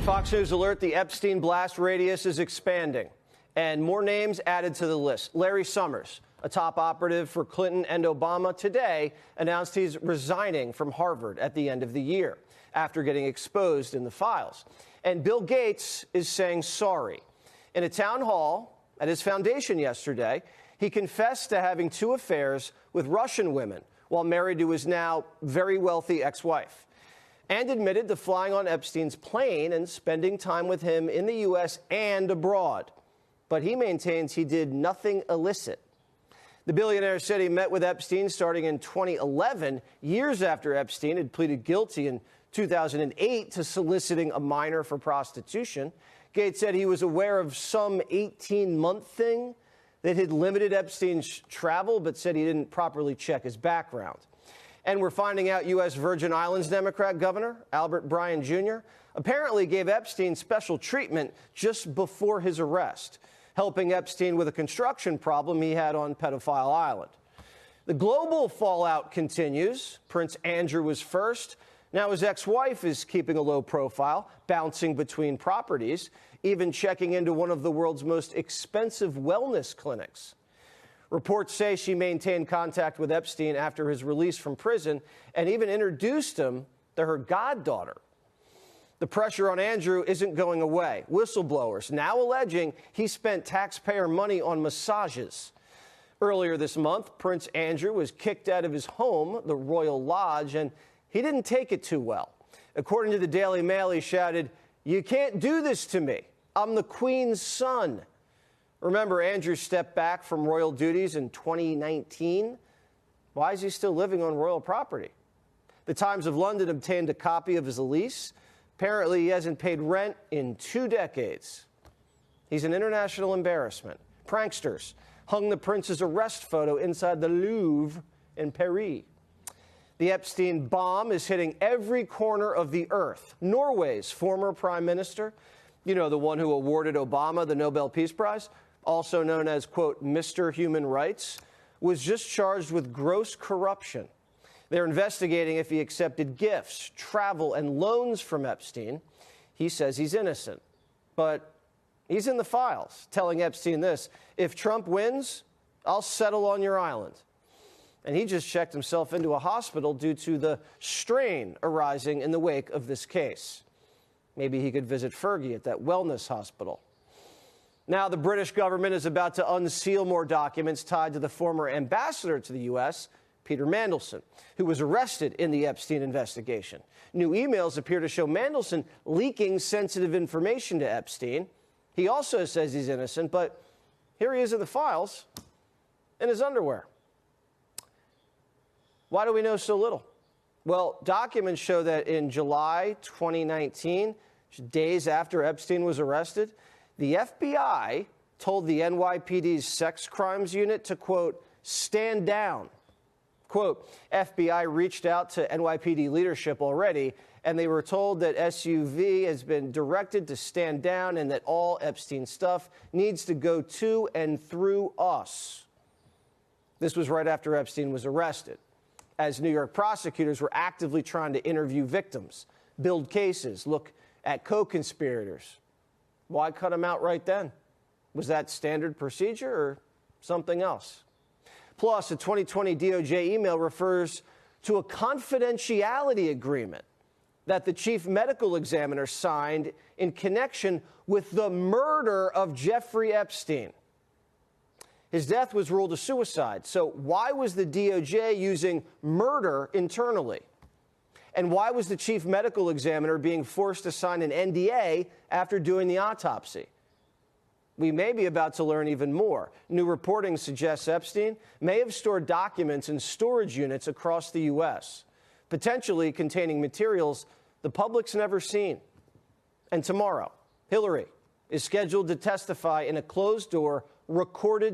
Fox News alert, the Epstein blast radius is expanding, and more names added to the list. Larry Summers, a top operative for Clinton and Obama, today announced he's resigning from Harvard at the end of the year after getting exposed in the files. And Bill Gates is saying sorry. In a town hall at his foundation yesterday, he confessed to having 2 affairs with Russian women while married to his now very wealthy ex-wife, and admitted to flying on Epstein's plane and spending time with him in the U.S. and abroad. But he maintains he did nothing illicit. The billionaire said he met with Epstein starting in 2011, years after Epstein had pleaded guilty in 2008 to soliciting a minor for prostitution. Gates said he was aware of some 18-month thing that had limited Epstein's travel, but said he didn't properly check his background. And we're finding out U.S. Virgin Islands Democrat Governor Albert Bryan Jr. apparently gave Epstein special treatment just before his arrest, helping Epstein with a construction problem he had on Pedophile Island. The global fallout continues. Prince Andrew was first. Now his ex-wife is keeping a low profile, bouncing between properties, even checking into one of the world's most expensive wellness clinics. Reports say she maintained contact with Epstein after his release from prison and even introduced him to her goddaughter. The pressure on Andrew isn't going away. Whistleblowers now alleging he spent taxpayer money on massages. Earlier this month, Prince Andrew was kicked out of his home, the Royal Lodge, and he didn't take it too well. According to the Daily Mail, he shouted, "You can't do this to me. I'm the Queen's son." Remember, Andrew stepped back from royal duties in 2019. Why is he still living on royal property? The Times of London obtained a copy of his lease. Apparently, he hasn't paid rent in 2 decades. He's an international embarrassment. Pranksters hung the prince's arrest photo inside the Louvre in Paris. The Epstein bomb is hitting every corner of the earth. Norway's former prime minister, you know, the one who awarded Obama the Nobel Peace Prize, also known as, quote, Mr. Human Rights, was just charged with gross corruption. They're investigating if he accepted gifts, travel, and loans from Epstein. He says he's innocent, but he's in the files, telling Epstein this: if Trump wins, I'll settle on your island. And he just checked himself into a hospital due to the strain arising in the wake of this case. Maybe he could visit Fergie at that wellness hospital. Now, the British government is about to unseal more documents tied to the former ambassador to the U.S., Peter Mandelson, who was arrested in the Epstein investigation. New emails appear to show Mandelson leaking sensitive information to Epstein. He also says he's innocent, but here he is in the files in his underwear. Why do we know so little? Well, documents show that in July 2019, days after Epstein was arrested, the FBI told the NYPD's sex crimes unit to, quote, stand down. Quote, FBI reached out to NYPD leadership already, and they were told that SUV has been directed to stand down and that all Epstein stuff needs to go to and through us. This was right after Epstein was arrested, as New York prosecutors were actively trying to interview victims, build cases, look at co-conspirators. Why cut him out right then? Was that standard procedure or something else? Plus, a 2020 DOJ email refers to a confidentiality agreement that the chief medical examiner signed in connection with the murder of Jeffrey Epstein. His death was ruled a suicide, so why was the DOJ using murder internally? And why was the chief medical examiner being forced to sign an NDA after doing the autopsy? We may be about to learn even more. New reporting suggests Epstein may have stored documents in storage units across the U.S., potentially containing materials the public's never seen. And tomorrow, Hillary is scheduled to testify in a closed-door, recorded